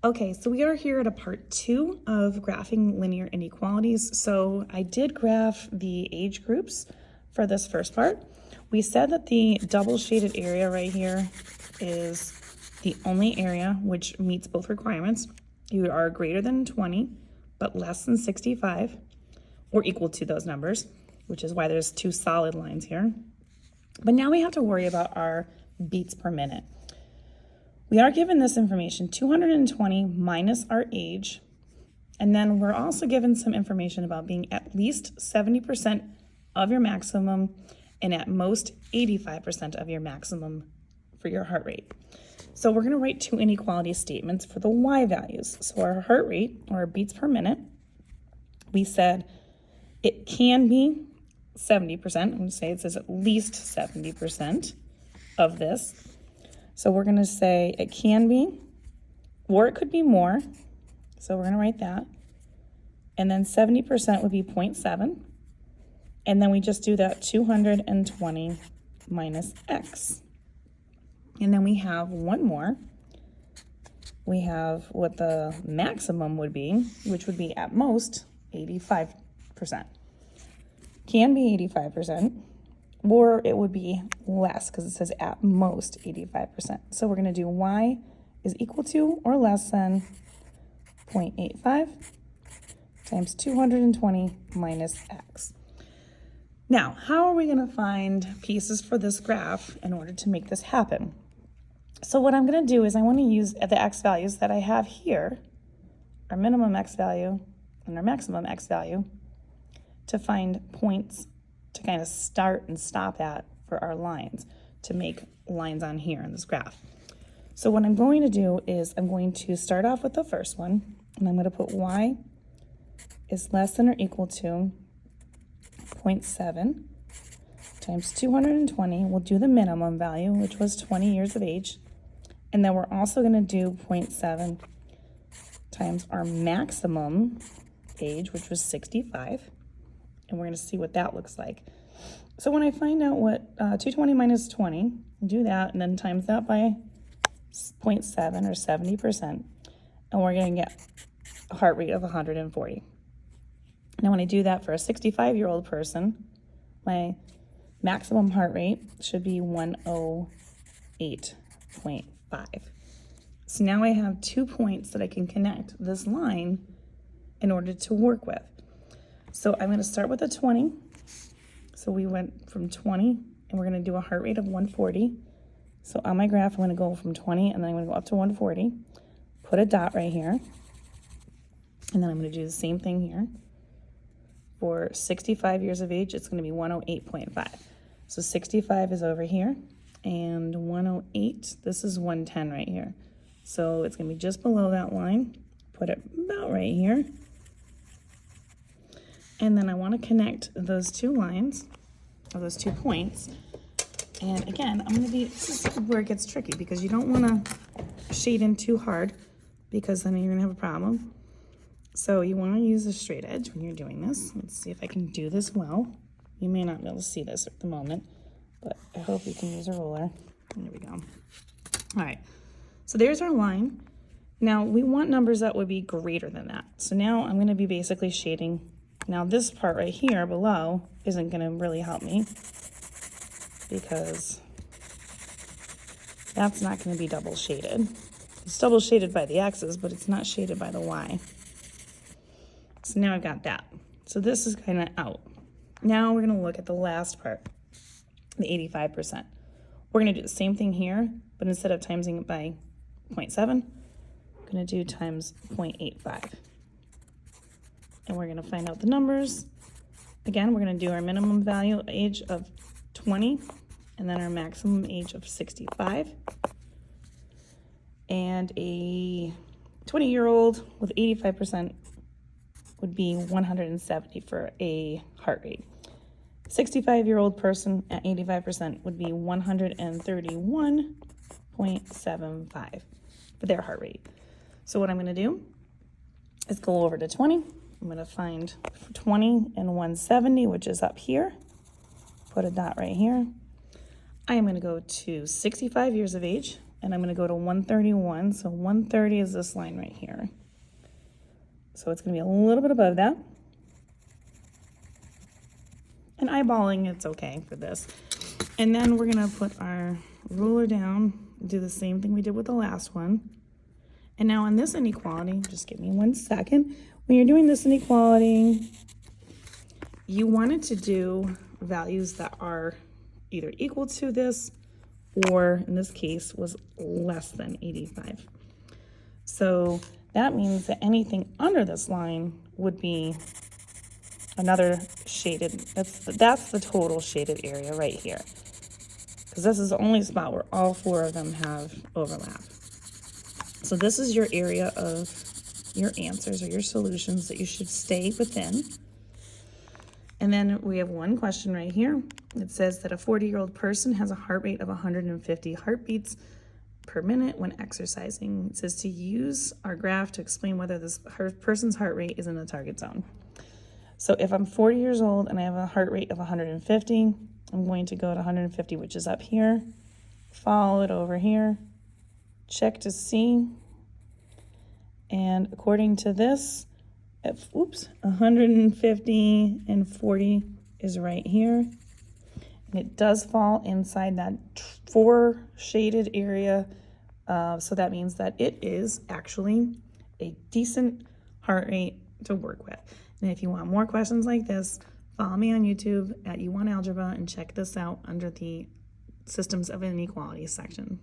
Okay, so we are here at a part 2 of graphing linear inequalities. So I did graph the age groups for this first part. We said that the double shaded area right here is the only area which meets both requirements. You are greater than 20, but less than 65, or equal to those numbers, which is why there's 2 solid lines here. But now we have to worry about our beats per minute. We are given this information, 220 minus our age, and then we're also given some information about being at least 70% of your maximum and at most 85% of your maximum for your heart rate. So we're going to write 2 inequality statements for the y values. So our heart rate, or our beats per minute, we said it can be 70%. I'm going to say it says at least 70% of this. So we're going to say it can be, or it could be more. So we're going to write that. And then 70% would be 0.7. And then we just do that 220 minus x. And then we have one more. We have what the maximum would be, which would be at most 85%. Can be 85%. Or it would be less because it says at most 85%. So we're going to do y is equal to or less than 0.85 times 220 minus x. Now, how are we going to find pieces for this graph in order to make this happen? So what I'm going to do is I want to use the x values that I have here, our minimum x value and our maximum x value, to find points to kind of start and stop at for our lines, to make lines on here in this graph. So what I'm going to do is I'm going to start off with the first one, and I'm going to put y is less than or equal to 0.7 times 220. We'll do the minimum value, which was 20 years of age. And then we're also going to do 0.7 times our maximum age, which was 65. And we're going to see what that looks like. So when I find out what 220 minus 20, do that and then times that by 0.7 or 70%, and we're going to get a heart rate of 140. Now when I do that for a 65-year-old person, my maximum heart rate should be 108.5. So now I have 2 points that I can connect this line in order to work with. So I'm going to start with a 20. So we went from 20, and we're going to do a heart rate of 140. So on my graph, I'm going to go from 20, and then I'm going to go up to 140. Put a dot right here. And then I'm going to do the same thing here. For 65 years of age, it's going to be 108.5. So 65 is over here, and 108, this is 110 right here. So it's going to be just below that line. Put it about right here. And then I want to connect those 2 lines, or those 2 points. And again, this is where it gets tricky because you don't want to shade in too hard because then you're going to have a problem. So you want to use a straight edge when you're doing this. Let's see if I can do this well. You may not be able to see this at the moment, but I hope you can use a ruler. There we go. All right, so there's our line. Now we want numbers that would be greater than that. So now I'm going to be basically shading. Now this part right here below isn't going to really help me because that's not going to be double shaded. It's double shaded by the x's, but it's not shaded by the y. So now I've got that. So this is kind of out. Now we're going to look at the last part, the 85%. We're going to do the same thing here, but instead of timesing it by 0.7, I'm going to do times 0.85. And we're going to find out the numbers. Again, we're going to do our minimum value age of 20, and then our maximum age of 65. And a 20-year-old with 85% would be 170 for a heart rate. 65-year-old person at 85% would be 131.75 for their heart rate. So what I'm going to do is go over to 20. I'm going to find 20 and 170, which is up here. Put a dot right here. I am going to go to 65 years of age, and I'm going to go to 131. So 130 is this line right here. So it's going to be a little bit above that. And eyeballing, it's okay for this. And then we're going to put our ruler down, do the same thing we did with the last one. And now on this inequality, just give me 1 second. When you're doing this inequality, you wanted to do values that are either equal to this or, in this case, was less than 85. So that means that anything under this line would be another shaded, that's the total shaded area right here. Because this is the only spot where all 4 of them have overlap. So this is your area of your answers or your solutions that you should stay within. And then we have one question right here. It says that a 40-year-old person has a heart rate of 150 heartbeats per minute when exercising. It says to use our graph to explain whether this person's heart rate is in the target zone. So if I'm 40 years old and I have a heart rate of 150, I'm going to go to 150, which is up here, follow it over here, check to see, and according to this, 150 and 40 is right here, and it does fall inside that 4 shaded area, so that means that it is actually a decent heart rate to work with. And if you want more questions like this, follow me on YouTube at You Want Algebra and check this out under the Systems of Inequalities section.